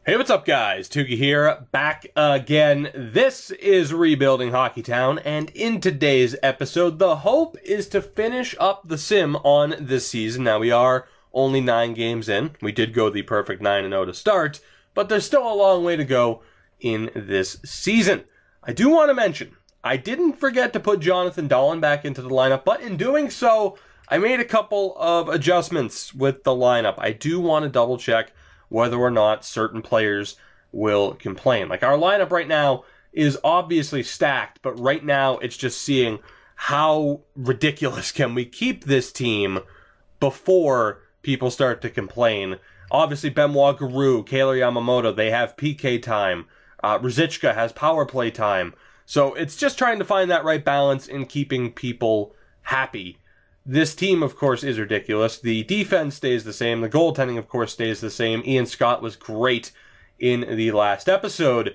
Hey, what's up, guys? Tuki here, back again. This is Rebuilding Hockeytown, and in today's episode, the hope is to finish up the sim on this season. Now, we are only 9 games in. We did go the perfect 9-0 to start, but there's still a long way to go in this season. I do want to mention, I didn't forget to put Jonathan Dahlen back into the lineup, but in doing so, I made a couple of adjustments with the lineup. I do want to double check whether or not certain players will complain. Like, our lineup right now is obviously stacked, but right now it's just seeing how ridiculous can we keep this team before people start to complain. Obviously, Benoit Guru, Kailer Yamamoto, they have PK time. Ruzicka has power play time. So it's just trying to find that right balance in keeping people happy. This team, of course, is ridiculous. The defense stays the same. The goaltending, of course, stays the same. Ian Scott was great in the last episode.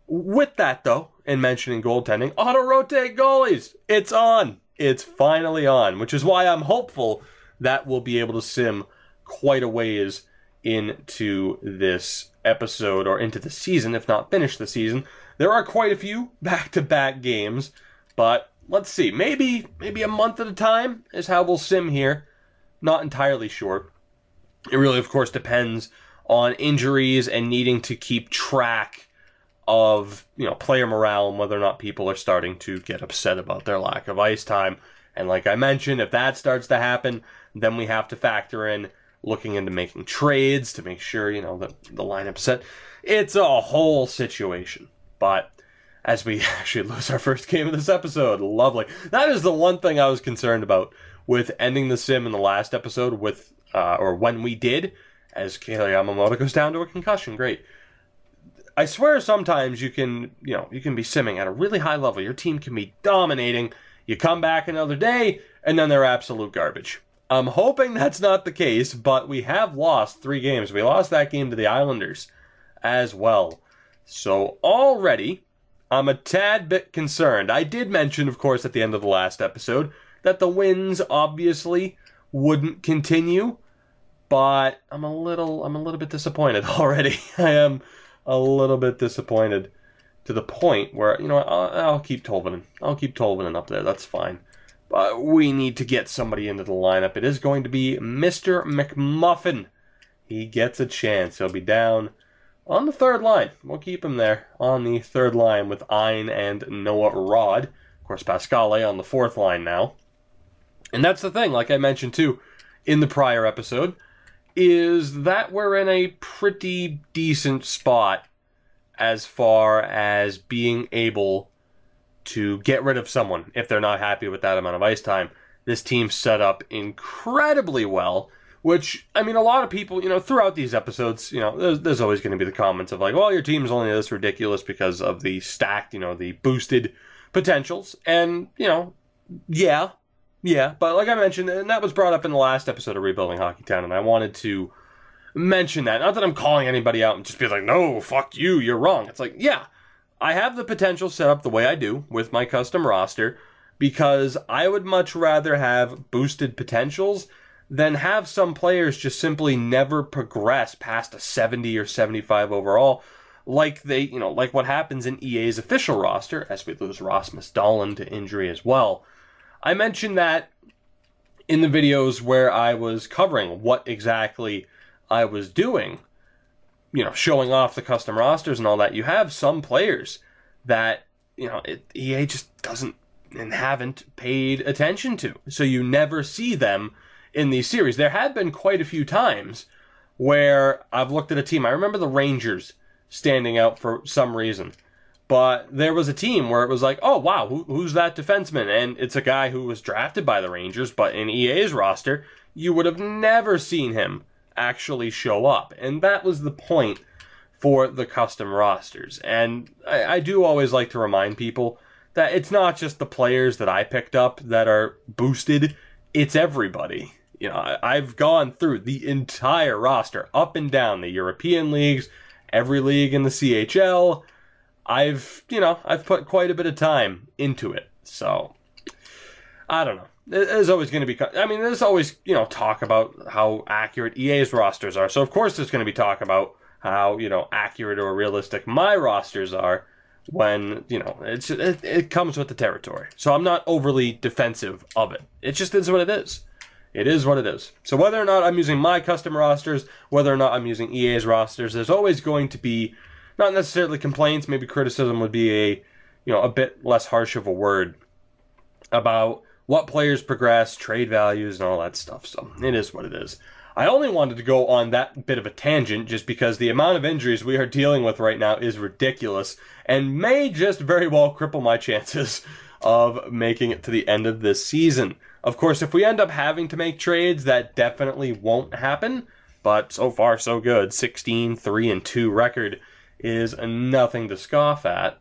With that, though, in mentioning goaltending, auto-rotate goalies. It's on. It's finally on, which is why I'm hopeful that we'll be able to sim quite a ways into this episode, or into the season, if not finish the season. There are quite a few back-to-back games, but let's see, maybe a month at a time is how we'll sim here. Not entirely sure. It really, of course, depends on injuries and needing to keep track of, player morale and whether or not people are starting to get upset about their lack of ice time. And like I mentioned, if that starts to happen, then we have to factor in looking into making trades to make sure, that the lineup's set. It's a whole situation. But as we actually lose our first game of this episode. Lovely. That is the one thing I was concerned about with ending the sim in the last episode with, or when we did, as Kailer Yamamoto goes down to a concussion. Great. I swear sometimes you can be simming at a really high level. Your team can be dominating. You come back another day, and then they're absolute garbage. I'm hoping that's not the case, but we have lost 3 games. We lost that game to the Islanders as well. So already, I'm a tad bit concerned. I did mention, of course, at the end of the last episode, that the wins obviously wouldn't continue, but I'm a little bit disappointed already. I am a little bit disappointed to the point where, I'll keep Tolvanen. I'll keep Tolvanen up there. That's fine. But we need to get somebody into the lineup. It is going to be Mr. McMuffin. He gets a chance. He'll be down on the 3rd line. We'll keep him there on the 3rd line with Ein and Noah Rod. Of course, Pascale on the 4th line now. And that's the thing, like I mentioned too in the prior episode, is that we're in a pretty decent spot as far as being able to get rid of someone if they're not happy with that amount of ice time. This team's set up incredibly well. Which, a lot of people, throughout these episodes, there's always going to be the comments of like, well, your team's only this ridiculous because of the stacked, the boosted potentials. And, yeah. But like I mentioned, and that was brought up in the last episode of Rebuilding Hockeytown, and I wanted to mention that. Not that I'm calling anybody out and just be like, no, fuck you, you're wrong. It's like, yeah, I have the potential set up the way I do with my custom roster because I would much rather have boosted potentials than have some players just simply never progress past a 70 or 75 overall, like like what happens in EA's official roster, as we lose Rasmus Dahlin to injury as well. I mentioned that in the videos where I was covering what exactly I was doing, showing off the custom rosters and all that. You have some players that, EA just doesn't and haven't paid attention to, so you never see them in these series. There have been quite a few times where I've looked at a team. I remember the Rangers standing out for some reason. But there was a team where it was like, oh, wow, who's that defenseman? And it's a guy who was drafted by the Rangers, but in EA's roster, you would have never seen him actually show up. And that was the point for the custom rosters. And I do always like to remind people that it's not just the players that I picked up that are boosted. It's everybody. I've gone through the entire roster, up and down the European leagues, every league in the CHL. I've put quite a bit of time into it. So, I don't know. There's always going to be, there's always, talk about how accurate EA's rosters are. So, of course, there's going to be talk about how, you know, accurate or realistic my rosters are when, you know, it comes with the territory. So I'm not overly defensive of it. It just is what it is. It is what it is. So whether or not I'm using my custom rosters, whether or not I'm using EA's rosters, there's always going to be, not necessarily complaints, maybe criticism would be a bit less harsh of a word about what players progress, trade values, and all that stuff. So it is what it is. I only wanted to go on that bit of a tangent just because the amount of injuries we are dealing with right now is ridiculous and may just very well cripple my chances of making it to the end of this season. Of course, if we end up having to make trades, that definitely won't happen, but so far so good. 16-3-2 record is nothing to scoff at.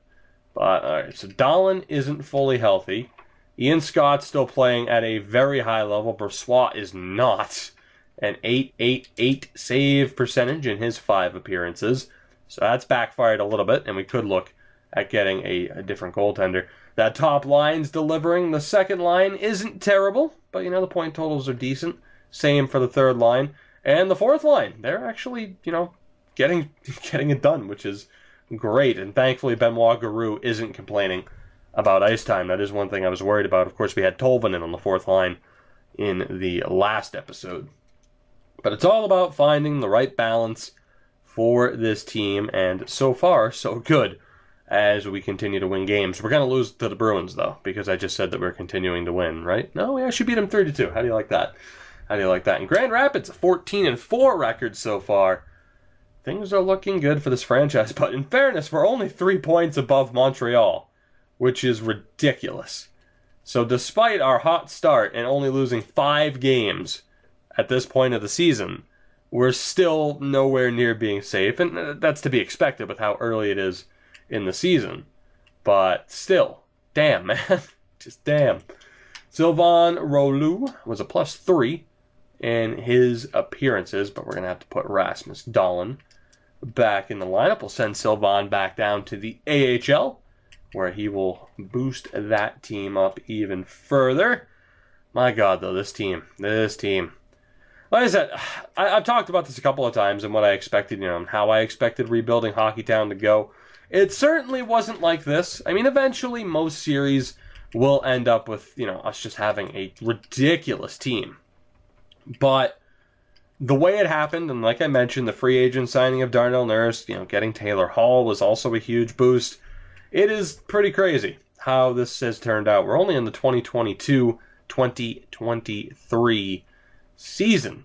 But alright, so Dahlin isn't fully healthy. Ian Scott's still playing at a very high level. Brossoit is not. An 888 save percentage in his 5 appearances. So that's backfired a little bit, and we could look at getting a different goaltender. That top line's delivering. The second line isn't terrible, but you know, the point totals are decent. Same for the third line. And the fourth line, they're actually, you know, getting it done, which is great. And thankfully, Benoit Giroux isn't complaining about ice time. That is one thing I was worried about. Of course, we had Tolvanen on the fourth line in the last episode. But it's all about finding the right balance for this team, and so far, so good as we continue to win games. We're going to lose to the Bruins, though, because I just said that we're continuing to win, right? No, we actually beat them 3-2. How do you like that? How do you like that? In Grand Rapids, a 14-4 record so far. Things are looking good for this franchise, but in fairness, we're only 3 points above Montreal, which is ridiculous. So despite our hot start and only losing 5 games at this point of the season, we're still nowhere near being safe, and that's to be expected with how early it is in the season. But still, damn, man. Just damn. Sylvain Rouleau was a +3 in his appearances, but we're going to have to put Rasmus Dahlin back in the lineup. We'll send Sylvain back down to the AHL, where he will boost that team up even further. My God, though, this team. Like I said, I've talked about this a couple of times and what I expected, you know, and how I expected rebuilding Hockeytown to go. It certainly wasn't like this. I mean, eventually most series will end up with, you know, us just having a ridiculous team. But the way it happened, and like I mentioned, the free agent signing of Darnell Nurse, you know, getting Taylor Hall was also a huge boost. It is pretty crazy how this has turned out. We're only in the 2022-2023 season,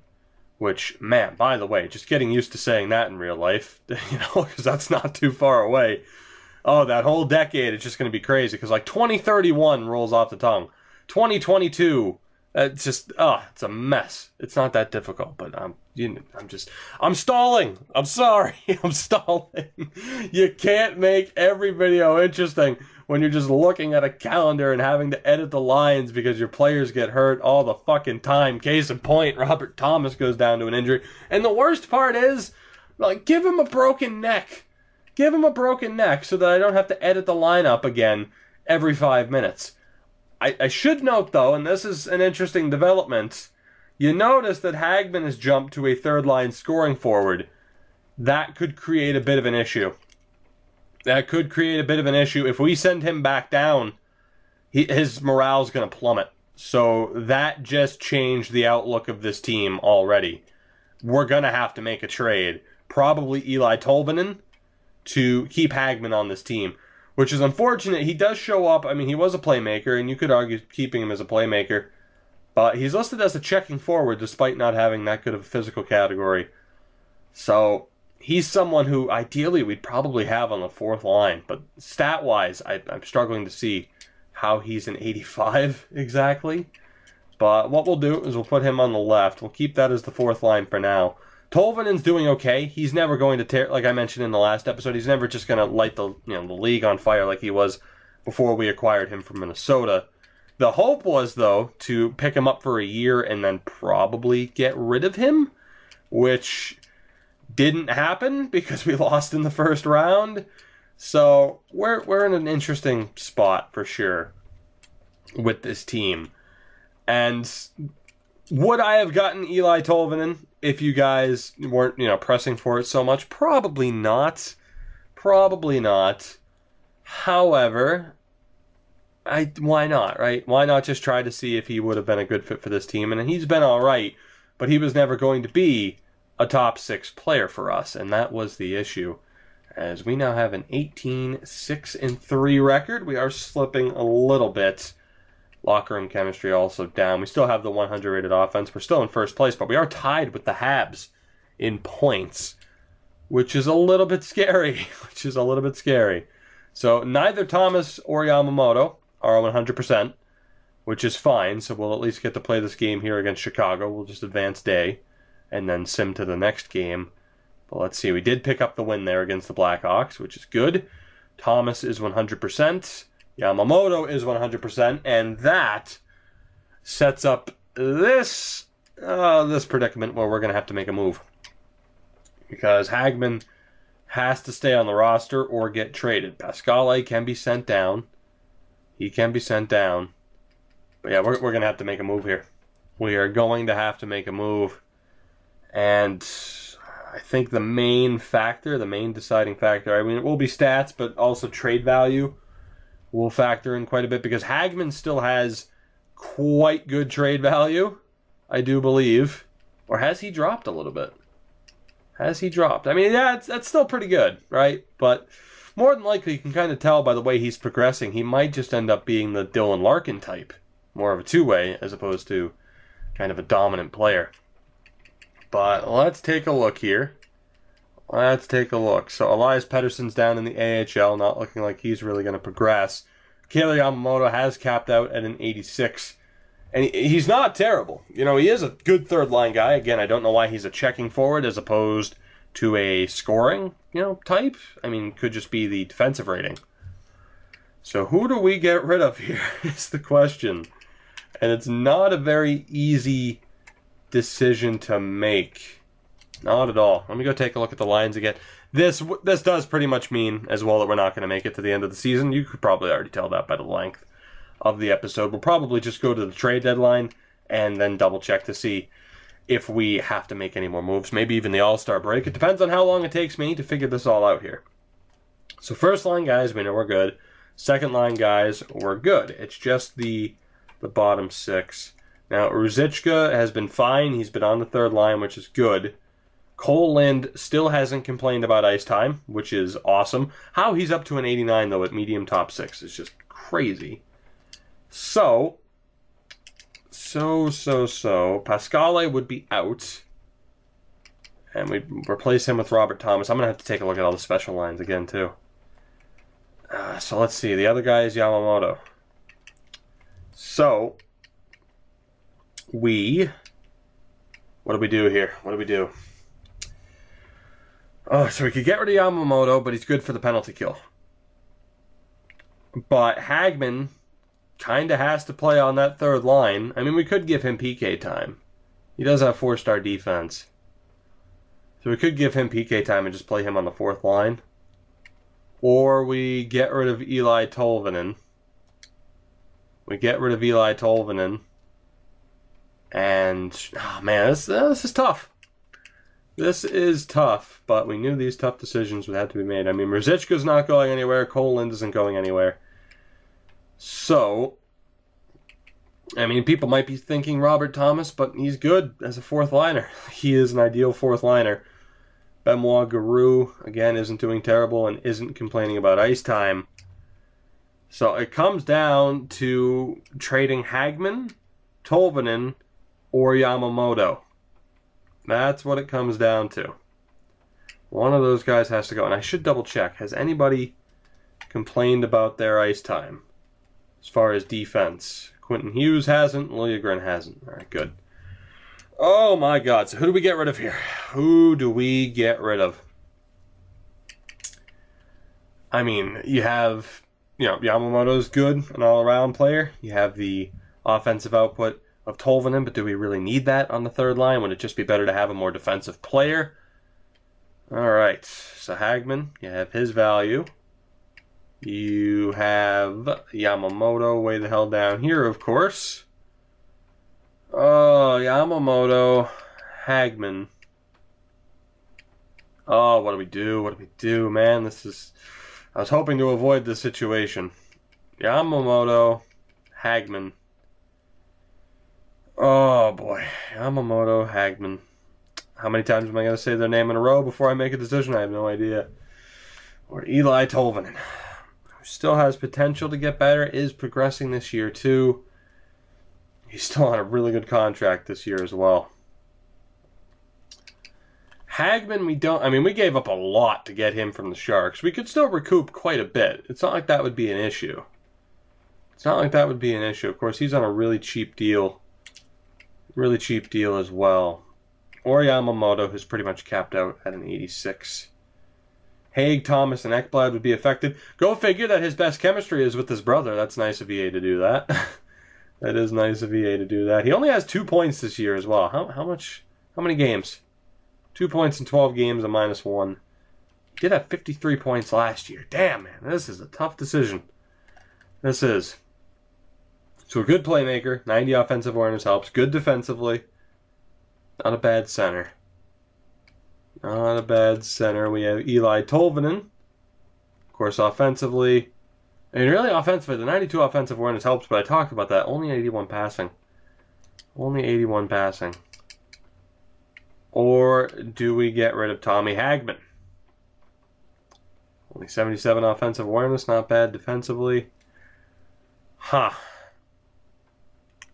which, man, by the way, just getting used to saying that in real life, you know, because that's not too far away. Oh, that whole decade is just going to be crazy, because like 2031 rolls off the tongue. 2022, it's just, it's a mess. It's not that difficult, but I'm stalling. I'm sorry, I'm stalling. You can't make every video interesting when you're just looking at a calendar and having to edit the lines because your players get hurt all the fucking time. Case in point, Robert Thomas goes down to an injury. And the worst part is, like, give him a broken neck. Give him a broken neck so that I don't have to edit the lineup again every 5 minutes. I should note, though, and this is an interesting development, you notice that Hagman has jumped to a third-line scoring forward. That could create a bit of an issue. If we send him back down, his morale's going to plummet. So that just changed the outlook of this team already. We're going to have to make a trade. Probably Eli Tolvanen to keep Hagman on this team, which is unfortunate. He does show up. I mean, he was a playmaker, and you could argue keeping him as a playmaker. But he's listed as a checking forward despite not having that good of a physical category. So he's someone who ideally we'd probably have on the fourth line. But stat-wise, I'm struggling to see how he's an 85 exactly. But what we'll do is we'll put him on the left. We'll keep that as the fourth line for now. Tolvanen's doing okay. He's never going to tear, like I mentioned in the last episode, he's never just going to light the league on fire like he was before we acquired him from Minnesota. The hope was, though, to pick him up for a year and then probably get rid of him, which didn't happen because we lost in the first round. So we're in an interesting spot for sure with this team. And would I have gotten Eli Tolvanen if you guys weren't, pressing for it so much. Probably not. Probably not. However, why not, right? Why not just try to see if he would have been a good fit for this team? And he's been all right, but he was never going to be a top 6 player for us, and that was the issue. As we now have an 18-6-3 record, we are slipping a little bit. Locker room chemistry also down. We still have the 100 rated offense. We're still in first place, but we are tied with the Habs in points, which is a little bit scary. So neither Thomas or Yamamoto are 100%, which is fine. So we'll at least get to play this game here against Chicago. We'll just advance day and then sim to the next game. But let's see. We did pick up the win there against the Blackhawks, which is good. Thomas is 100%. Yamamoto is 100%, and that sets up this predicament where we're going to have to make a move. Because Hagman has to stay on the roster or get traded. Pascale can be sent down. He can be sent down. But yeah, we're going to have to make a move here. We are going to have to make a move. And I think the main deciding factor, I mean, it will be stats, but also trade value will factor in quite a bit, because Hagman still has quite good trade value, I do believe. Or has he dropped a little bit? Has he dropped? I mean, yeah, that's still pretty good, right? But more than likely, you can kind of tell by the way he's progressing, he might just end up being the Dylan Larkin type. More of a two-way, as opposed to kind of a dominant player. But let's take a look here. Let's take a look. So Elias Pettersson's down in the AHL, not looking like he's really going to progress. Kailer Yamamoto has capped out at an 86. And he's not terrible. He is a good third-line guy. Again, I don't know why he's a checking forward as opposed to a scoring, type. I mean, could just be the defensive rating. So who do we get rid of here is the question. And it's not a very easy decision to make. Not at all. Let me go take a look at the lines again. This does pretty much mean as well that we're not going to make it to the end of the season. You could probably already tell that by the length of the episode. We'll probably just go to the trade deadline and then double check to see if we have to make any more moves. Maybe even the All-Star break. It depends on how long it takes me to figure this all out here. So first line guys, we know we're good. Second line guys, we're good. It's just the bottom 6. Now, Ruzicka has been fine. He's been on the third line, which is good. Cole Lind still hasn't complained about ice time, which is awesome. How he's up to an 89, though, at medium top 6 is just crazy. So, Pascale would be out. And we replace him with Robert Thomas. I'm going to have to take a look at all the special lines again, too. So let's see. The other guy is Yamamoto. So, what do we do here? What do we do? Oh, so we could get rid of Yamamoto, but he's good for the penalty kill. But Hagman kind of has to play on that third line. I mean, we could give him PK time. He does have 4-star defense. So we could give him PK time and just play him on the fourth line. Or we get rid of Eli Tolvanen. And, oh man, this is tough. This is tough, but we knew these tough decisions would have to be made. I mean, Ruzicka's not going anywhere. Cole Lind isn't going anywhere. So, I mean, people might be thinking Robert Thomas, but he's good as a fourth liner. He is an ideal fourth liner. Benoit Giroux, again, isn't doing terrible and isn't complaining about ice time. So it comes down to trading Hagman, Tolvanen, or Yamamoto. That's what it comes down to. One of those guys has to go. And I should double check. Has anybody complained about their ice time as far as defense? Quentin Hughes hasn't. Liljegren hasn't. All right, good. Oh my God. So who do we get rid of here? Who do we get rid of? I mean, you have, Yamamoto's good, an all-around player. You have the offensive output of Tolvanen, but do we really need that on the third line? Would it just be better to have a more defensive player? All right, so Hagman, you have his value. You have Yamamoto way the hell down here, of course. Oh, Yamamoto Hagman. Oh, what do we do? What do we do, man? This is... I was hoping to avoid this situation. Yamamoto, Hagman. Oh, boy. Yamamoto, Hagman. How many times am I going to say their name in a row before I make a decision? I have no idea. Or Eli Tolvanen, who still has potential to get better, is progressing this year, too. He's still on a really good contract this year as well. Hagman, we don't... I mean, we gave up a lot to get him from the Sharks. We could still recoup quite a bit. It's not like that would be an issue. It's not like that would be an issue. Of course, he's on a really cheap deal. Really cheap deal as well. Or Yamamoto, who's pretty much capped out at an 86. Haig, Thomas, and Ekblad would be affected. Go figure that his best chemistry is with his brother. That's nice of EA to do that. That is nice of EA to do that. He only has 2 points this year as well. How many games? 2 points in 12 games, a -1. He did have 53 points last year. Damn, man. This is a tough decision. This is. So a good playmaker. 90 offensive awareness helps. Good defensively. Not a bad center. Not a bad center. We have Eli Tolvanen. Of course, offensively. I mean, really offensively, the 92 offensive awareness helps, but I talked about that. Only 81 passing. Only 81 passing. Or do we get rid of Tommy Hagman? Only 77 offensive awareness, not bad defensively. Huh.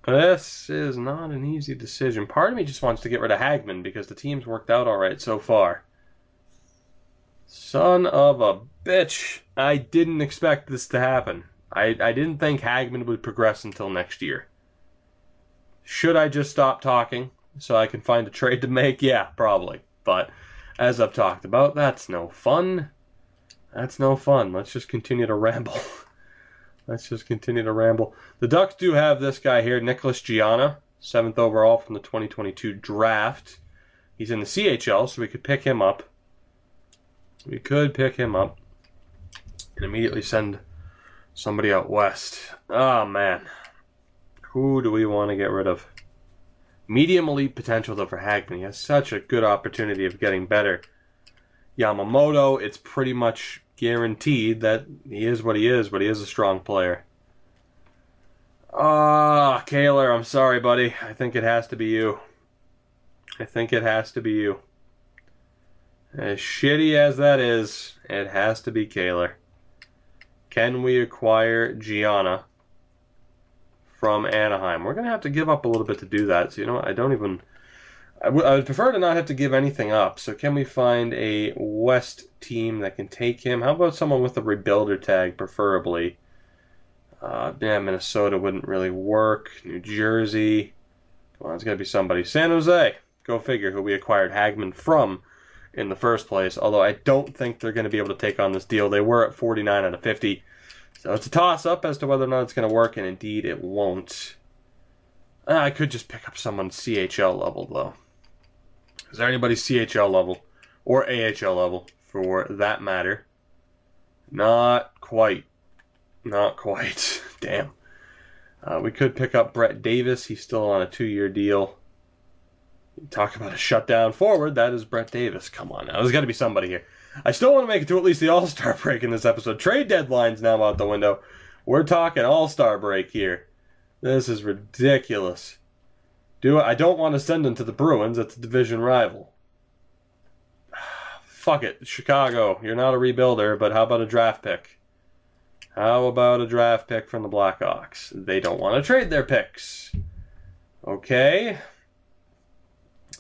This is not an easy decision. Part of me just wants to get rid of Hagman because the team's worked out all right so far. Son of a bitch. I didn't expect this to happen. I didn't think Hagman would progress until next year. Should I just stop talking so I can find a trade to make? Yeah, probably. But as I've talked about, that's no fun. That's no fun. Let's just continue to ramble. Let's just continue to ramble. The Ducks do have this guy here, Nicholas Gianna, 7th overall from the 2022 draft. He's in the CHL, so we could pick him up. We could pick him up and immediately send somebody out west. Oh, man. Who do we want to get rid of? Medium elite potential, though, for Hagman. He has such a good opportunity of getting better. Yamamoto, it's pretty much guaranteed that he is what he is, but he is a strong player. Kaler, I'm sorry, buddy. I think it has to be you. I think it has to be you. As shitty as that is, it has to be Kaler. Can we acquire Gianna from Anaheim? We're going to have to give up a little bit to do that. So, you know what? I would prefer to not have to give anything up. So can we find a West team that can take him? How about someone with a rebuilder tag, preferably? Yeah, Minnesota wouldn't really work. New Jersey. Come on, it's got to be somebody. San Jose. Go figure who we acquired Hagman from in the first place. Although I don't think they're going to be able to take on this deal. They were at 49 out of 50. So it's a toss-up as to whether or not it's going to work, and indeed it won't. I could just pick up someone CHL level, though. Is there anybody CHL level or AHL level for that matter? Not quite. Not quite. Damn. We could pick up Brett Davis. He's still on a 2-year deal. Talk about a shutdown forward. That is Brett Davis. Come on now. There's got to be somebody here. I still want to make it to at least the All-Star break in this episode. Trade deadline's now out the window. We're talking All-Star break here. This is ridiculous. I don't want to send him to the Bruins. It's a division rival. Fuck it. Chicago, you're not a rebuilder, but how about a draft pick? How about a draft pick from the Blackhawks? They don't want to trade their picks. Okay.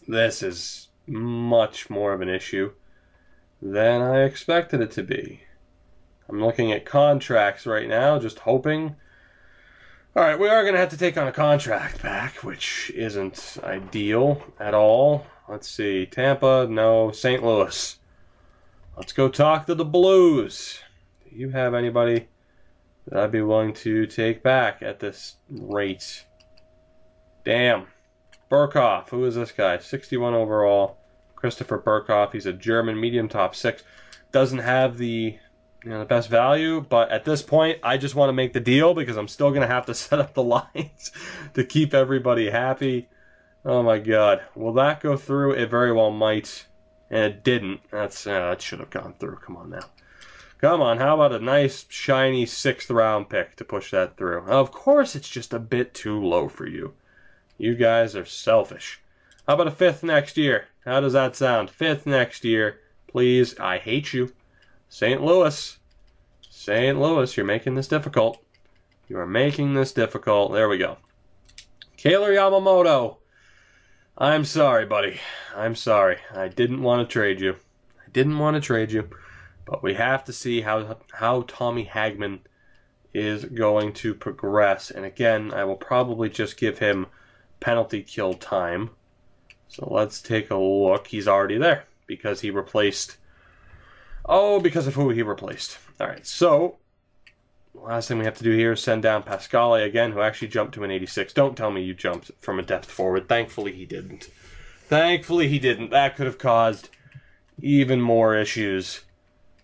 This is much more of an issue than I expected it to be. I'm looking at contracts right now, just hoping. Alright, we are going to have to take on a contract back, which isn't ideal at all. Let's see. Tampa, no. St. Louis. Let's go talk to the Blues. Do you have anybody that I'd be willing to take back at this rate? Damn. Burkhoff. Who is this guy? 61 overall. Christopher Burkhoff. He's a German medium top 6. Doesn't have the best value, but at this point, I just want to make the deal because I'm still going to have to set up the lines to keep everybody happy. Oh my god. Will that go through? It very well might. And it didn't. That should have gone through. Come on now. Come on, how about a nice, shiny 6th round pick to push that through? Of course it's just a bit too low for you. You guys are selfish. How about a 5th next year? How does that sound? 5th next year. Please, I hate you. St. Louis. St. Louis, you're making this difficult. You are making this difficult. There we go. Kailer Yamamoto. I'm sorry, buddy. I'm sorry. I didn't want to trade you. I didn't want to trade you. But we have to see how Tommy Hagman is going to progress. And again, I will probably just give him penalty kill time. So let's take a look. He's already there because he replaced... Oh, because of who he replaced. All right, so last thing we have to do here is send down Pascale again, who actually jumped to an 86. Don't tell me you jumped from a depth forward. Thankfully, he didn't. Thankfully, he didn't. That could have caused even more issues.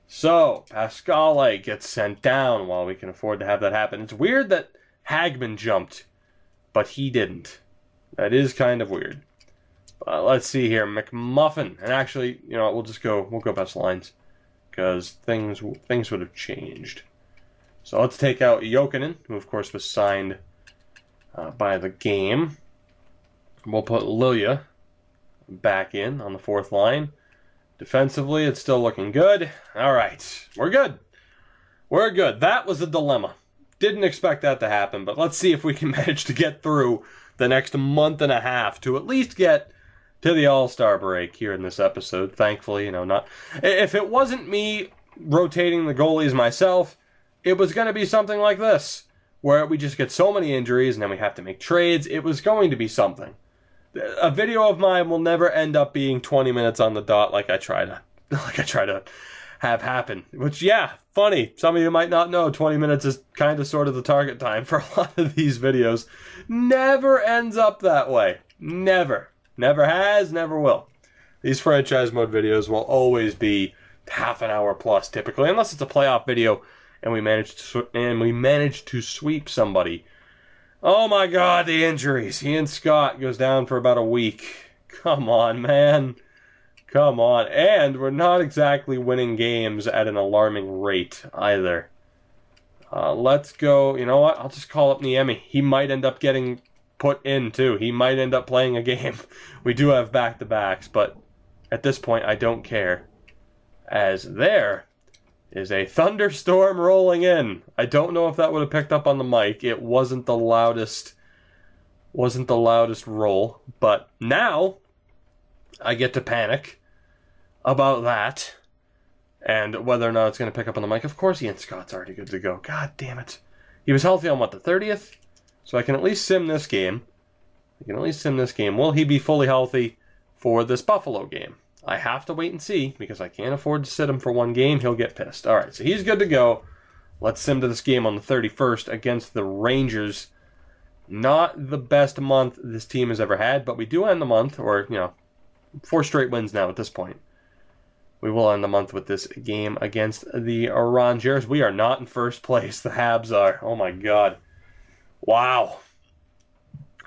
So, Pascale gets sent down while we can afford to have that happen. It's weird that Hagman jumped, but he didn't. That is kind of weird. But let's see here. McMuffin. And actually, you know, we'll go best lines. Because things would have changed. So let's take out Jokinen, who of course was signed by the game. We'll put Lilia back in on the 4th line. Defensively, it's still looking good. All right, we're good. We're good. That was a dilemma. Didn't expect that to happen, but let's see if we can manage to get through the next month and a half to at least get to the All-Star break here in this episode. Thankfully, you know, not... If it wasn't me rotating the goalies myself, it was going to be something like this, where we just get so many injuries and then we have to make trades. It was going to be something. A video of mine will never end up being 20 minutes on the dot like I try to have happen. Which, yeah, funny. Some of you might not know 20 minutes is kind of sort of the target time for a lot of these videos. Never ends up that way. Never. Never has, never will. These franchise mode videos will always be half an hour plus typically, unless it's a playoff video and we manage to sweep somebody. Oh my god, the injuries. Ian Scott goes down for about a week. Come on, man. Come on. And we're not exactly winning games at an alarming rate either. Let's go. You know what? I'll just call up Niemi. He might end up getting put in too. He might end up playing a game. We do have back-to-backs, but at this point I don't care. As there is a thunderstorm rolling in. I don't know if that would have picked up on the mic. It wasn't the loudest roll, but now I get to panic about that and whether or not it's going to pick up on the mic. Of course Ian Scott's already good to go. God damn it. He was healthy on what, the 30th? So I can at least sim this game. Will he be fully healthy for this Buffalo game? I have to wait and see because I can't afford to sit him for one game. He'll get pissed. All right, so he's good to go. Let's sim to this game on the 31st against the Rangers. Not the best month this team has ever had, but we do end the month, or, you know, 4 straight wins now at this point. We will end the month with this game against the Rangers. We are not in first place. The Habs are. Oh, my God. Wow.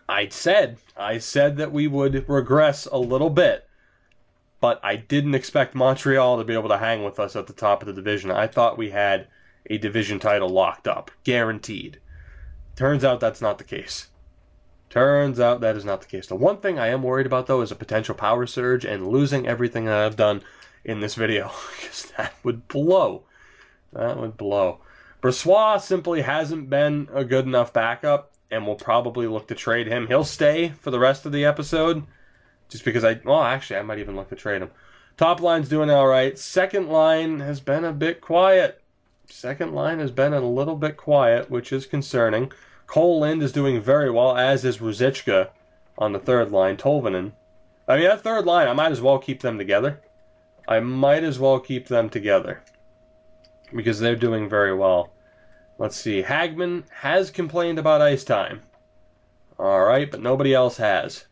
I said that we would regress a little bit, but I didn't expect Montreal to be able to hang with us at the top of the division. I thought we had a division title locked up, guaranteed. Turns out that's not the case. Turns out that is not the case. The one thing I am worried about, though, is a potential power surge and losing everything that I've done in this video, because that would blow. That would blow. Brossoit simply hasn't been a good enough backup, and we'll probably look to trade him. He'll stay for the rest of the episode, just because I might even look to trade him. Top line's doing all right. Second line has been a bit quiet. Second line has been a little bit quiet, which is concerning. Cole Lind is doing very well, as is Ruzicka on the third line. Tolvanen. I mean, that third line, I might as well keep them together. Because they're doing very well. Let's see. Hagman has complained about ice time. Alright, but nobody else has.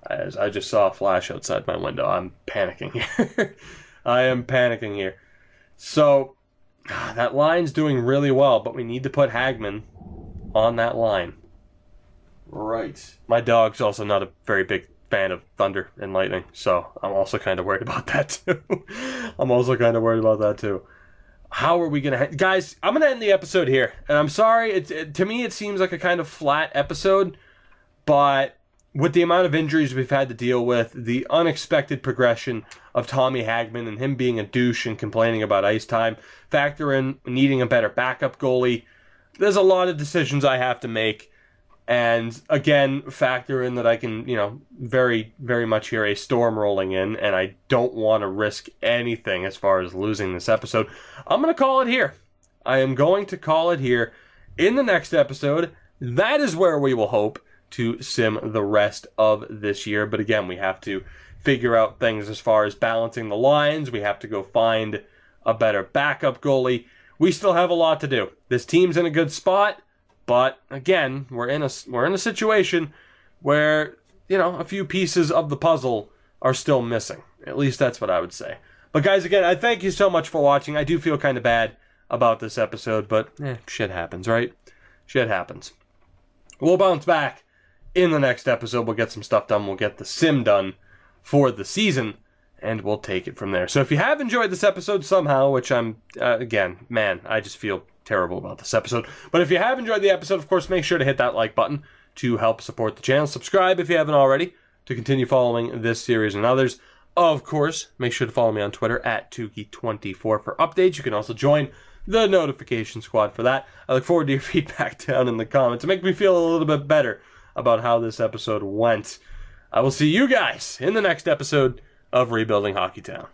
As I just saw a flash outside my window. I'm panicking here. I am panicking here. So, that line's doing really well, but we need to put Hagman on that line. Right. My dog's also not a very big fan of thunder and lightning, so I'm also kind of worried about that too. How are we gonna... Guys, I'm gonna end the episode here, and I'm sorry, to me it seems like a kind of flat episode, but with the amount of injuries we've had to deal with, the unexpected progression of Tommy Hagman and him being a douche and complaining about ice time, factor in needing a better backup goalie, there's a lot of decisions I have to make. And again, factor in that I can, very, very much hear a storm rolling in, and I don't want to risk anything as far as losing this episode. I'm going to call it here. I am going to call it here. In the next episode, that is where we will hope to sim the rest of this year. But again, we have to figure out things as far as balancing the lines. We have to go find a better backup goalie. We still have a lot to do. This team's in a good spot. But again, we're in a situation where, a few pieces of the puzzle are still missing. At least that's what I would say. But guys, again, I thank you so much for watching. I do feel kind of bad about this episode, but shit happens, right? Shit happens. We'll bounce back in the next episode. We'll get some stuff done. We'll get the sim done for the season, and we'll take it from there. So if you have enjoyed this episode somehow, which I'm, again, man, I just feel terrible about this episode. But if you have enjoyed the episode, of course, make sure to hit that like button to help support the channel. Subscribe if you haven't already to continue following this series and others. Of course, make sure to follow me on Twitter at Tukey24 for updates. You can also join the notification squad for that. I look forward to your feedback down in the comments. It makes me feel a little bit better about how this episode went. I will see you guys in the next episode of Rebuilding Hockey Town.